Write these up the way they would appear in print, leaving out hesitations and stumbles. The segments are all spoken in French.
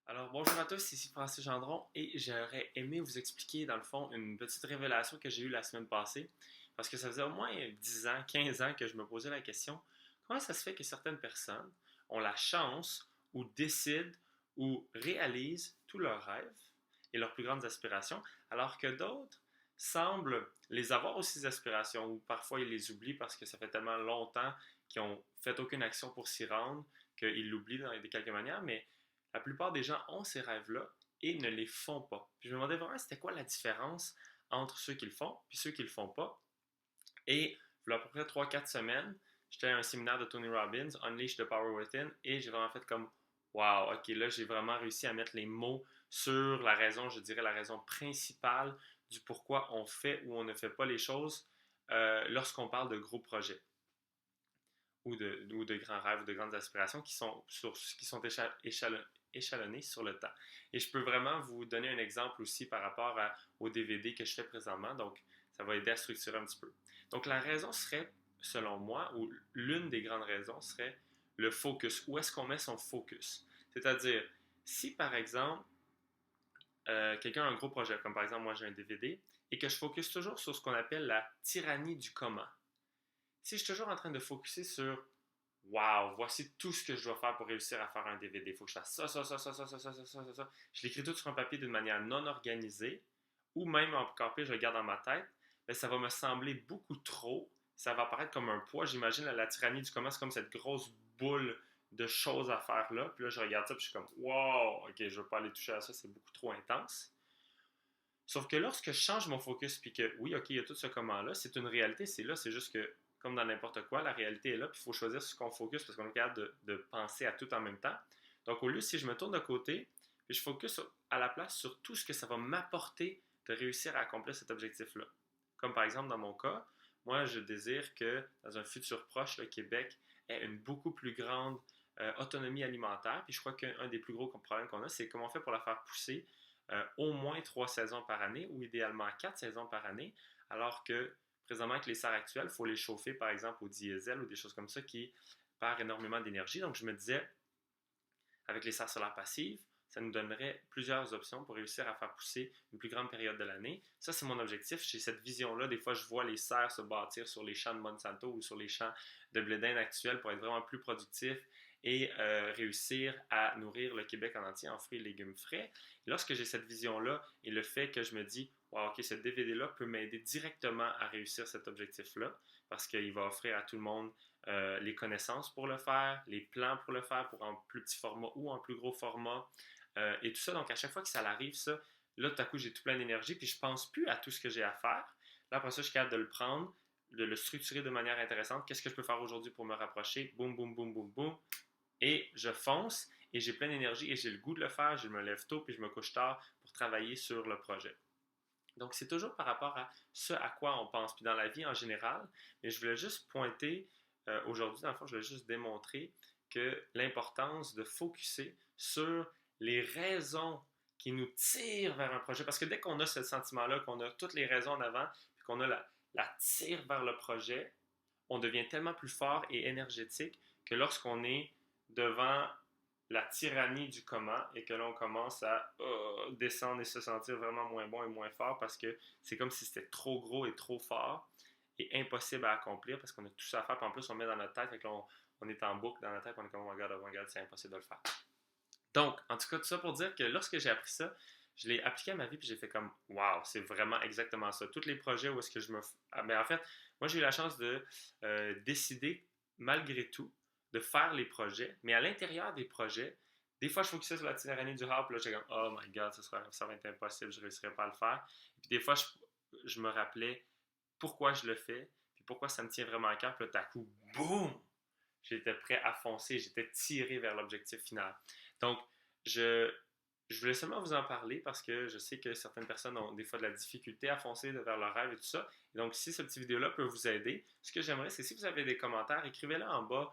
Alors, bonjour à tous, ici Francis Gendron et j'aurais aimé vous expliquer, dans le fond, une petite révélation que j'ai eue la semaine passée. Parce que ça faisait au moins 10 ans, 15 ans que je me posais la question, comment ça se fait que certaines personnes ont la chance ou décident ou réalisent tous leurs rêves et leurs plus grandes aspirations, alors que d'autres semblent les avoir aussi, ces aspirations, ou parfois ils les oublient parce que ça fait tellement longtemps qu'ils n'ont fait aucune action pour s'y rendre qu'ils l'oublient de quelque manière, mais la plupart des gens ont ces rêves-là et ne les font pas. Puis je me demandais vraiment c'était quoi la différence entre ceux qui le font et ceux qui le font pas. Et il y a à peu près 3-4 semaines, j'étais à un séminaire de Tony Robbins, Unleash the Power Within, et j'ai vraiment fait comme wow, ok, là j'ai vraiment réussi à mettre les mots sur la raison, je dirais la raison principale du pourquoi on fait ou on ne fait pas les choses lorsqu'on parle de gros projets ou de grands rêves ou de grandes aspirations qui sont échelonnés sur le temps. Et je peux vraiment vous donner un exemple aussi par rapport au DVD que je fais présentement. Donc, ça va aider à structurer un petit peu. Donc, la raison serait, selon moi, ou l'une des grandes raisons serait le focus. Où est-ce qu'on met son focus? C'est-à-dire, si par exemple, quelqu'un a un gros projet, comme par exemple moi j'ai un DVD, et que je focus toujours sur ce qu'on appelle la tyrannie du comment. Si je suis toujours en train de focuser sur wow, voici tout ce que je dois faire pour réussir à faire un DVD. Il faut que je fasse ça, ça, ça, ça, ça, ça, ça, ça, ça, ça. Je l'écris tout sur un papier d'une manière non organisée, ou même encore pire, je le garde dans ma tête, mais ça va me sembler beaucoup trop. Ça va apparaître comme un poids. J'imagine la tyrannie du commerce comme cette grosse boule de choses à faire là. Puis là, je regarde ça, puis je suis comme wow, ok, je ne veux pas aller toucher à ça, c'est beaucoup trop intense. Sauf que lorsque je change mon focus, puis que oui, ok, il y a tout ce comment-là, c'est une réalité, c'est là, c'est juste que, comme dans n'importe quoi, la réalité est là, puis il faut choisir sur ce qu'on focus parce qu'on est capable de penser à tout en même temps. Donc, au lieu, si je me tourne de côté, puis je focus à la place sur tout ce que ça va m'apporter de réussir à accomplir cet objectif-là. Comme par exemple, dans mon cas, moi, je désire que, dans un futur proche, le Québec ait une beaucoup plus grande autonomie alimentaire. Puis je crois qu'un des plus gros problèmes qu'on a, c'est comment on fait pour la faire pousser au moins 3 saisons par année ou idéalement 4 saisons par année, alors que présentement avec les serres actuelles, il faut les chauffer par exemple au diesel ou des choses comme ça qui perdent énormément d'énergie. Donc je me disais, avec les serres solaires passives, ça nous donnerait plusieurs options pour réussir à faire pousser une plus grande période de l'année. Ça, c'est mon objectif. J'ai cette vision-là. Des fois, je vois les serres se bâtir sur les champs de Monsanto ou sur les champs de blé d'Inde actuels pour être vraiment plus productifs et réussir à nourrir le Québec en entier en fruits et légumes frais. Et lorsque j'ai cette vision-là et le fait que je me dis, wow, ok, ce DVD-là peut m'aider directement à réussir cet objectif-là parce qu'il va offrir à tout le monde les connaissances pour le faire, les plans pour le faire pour un plus petit format ou en plus gros format et tout ça. Donc, à chaque fois que ça arrive, ça, là, tout à coup, j'ai tout plein d'énergie puis je pense plus à tout ce que j'ai à faire. Là, après ça, je suis capable de le prendre, de le structurer de manière intéressante. Qu'est-ce que je peux faire aujourd'hui pour me rapprocher? Boum, boum, boum, boum, boum. Et je fonce et j'ai plein d'énergie et j'ai le goût de le faire. Je me lève tôt puis je me couche tard pour travailler sur le projet. Donc, c'est toujours par rapport à ce à quoi on pense. Puis dans la vie en général, mais je voulais juste pointer aujourd'hui, dans le fond, je voulais juste démontrer que l'importance de focuser sur les raisons qui nous tirent vers un projet. Parce que dès qu'on a ce sentiment-là, qu'on a toutes les raisons en avant, puis qu'on a la tire vers le projet, on devient tellement plus fort et énergétique que lorsqu'on est devant la tyrannie du comment et que l'on commence à descendre et se sentir vraiment moins bon et moins fort parce que c'est comme si c'était trop gros et trop fort et impossible à accomplir parce qu'on a tout ça à faire. Puis en plus, on met dans notre tête et on est en boucle dans notre tête, on est comme oh my God, c'est impossible de le faire. Donc, en tout cas, tout ça pour dire que lorsque j'ai appris ça, je l'ai appliqué à ma vie puis j'ai fait comme waouh, c'est vraiment exactement ça. Tous les projets où est-ce que je me. Mais en fait, moi j'ai eu la chance de décider malgré tout de faire les projets, mais à l'intérieur des projets, des fois je focusais sur la tyrannie du hard, puis là j'étais comme oh my god, ça va être impossible, je ne réussirai pas à le faire. Puis des fois je me rappelais pourquoi je le fais, puis pourquoi ça me tient vraiment à cœur, puis là, tout à coup, boum! J'étais prêt à foncer, j'étais tiré vers l'objectif final. Donc, je, je voulais seulement vous en parler parce que je sais que certaines personnes ont des fois de la difficulté à foncer vers leur rêve et tout ça. Et donc, si ce petit vidéo-là peut vous aider, ce que j'aimerais, c'est si vous avez des commentaires, écrivez-le en bas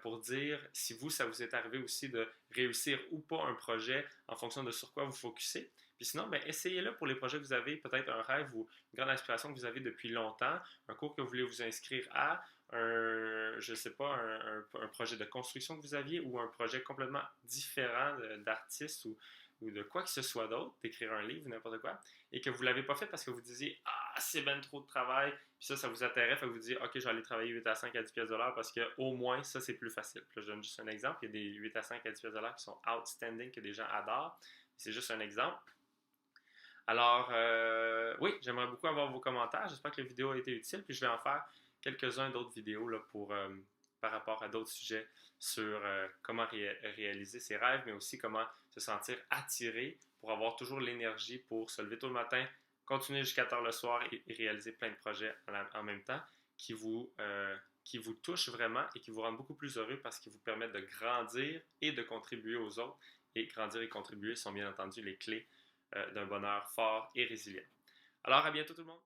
pour dire si vous, ça vous est arrivé aussi de réussir ou pas un projet en fonction de sur quoi vous focussez. Puis sinon, ben, essayez-le pour les projets que vous avez, peut-être un rêve ou une grande aspiration que vous avez depuis longtemps, un cours que vous voulez vous inscrire à, je sais pas, un projet de construction que vous aviez ou un projet complètement différent d'artiste ou de quoi que ce soit d'autre, d'écrire un livre ou n'importe quoi, et que vous ne l'avez pas fait parce que vous disiez ah, c'est ben trop de travail, puis ça vous intéresse, fait que vous disiez ok, je vais aller travailler 8 à 5 à 10 pièces de l'heure parce que au moins ça c'est plus facile. Puis là, je donne juste un exemple, il y a des 8 à 5 à 10 pièces de l'heure qui sont outstanding, que des gens adorent. C'est juste un exemple. Alors, oui, j'aimerais beaucoup avoir vos commentaires. J'espère que la vidéo a été utile. Puis je vais en faire quelques-uns d'autres vidéos là, par rapport à d'autres sujets sur comment réaliser ses rêves, mais aussi comment se sentir attiré pour avoir toujours l'énergie pour se lever tôt le matin, continuer jusqu'à tard le soir et réaliser plein de projets en même temps qui vous touchent vraiment et qui vous rendent beaucoup plus heureux parce qu'ils vous permettent de grandir et de contribuer aux autres. Et grandir et contribuer sont bien entendu les clés d'un bonheur fort et résilient. Alors, à bientôt tout le monde!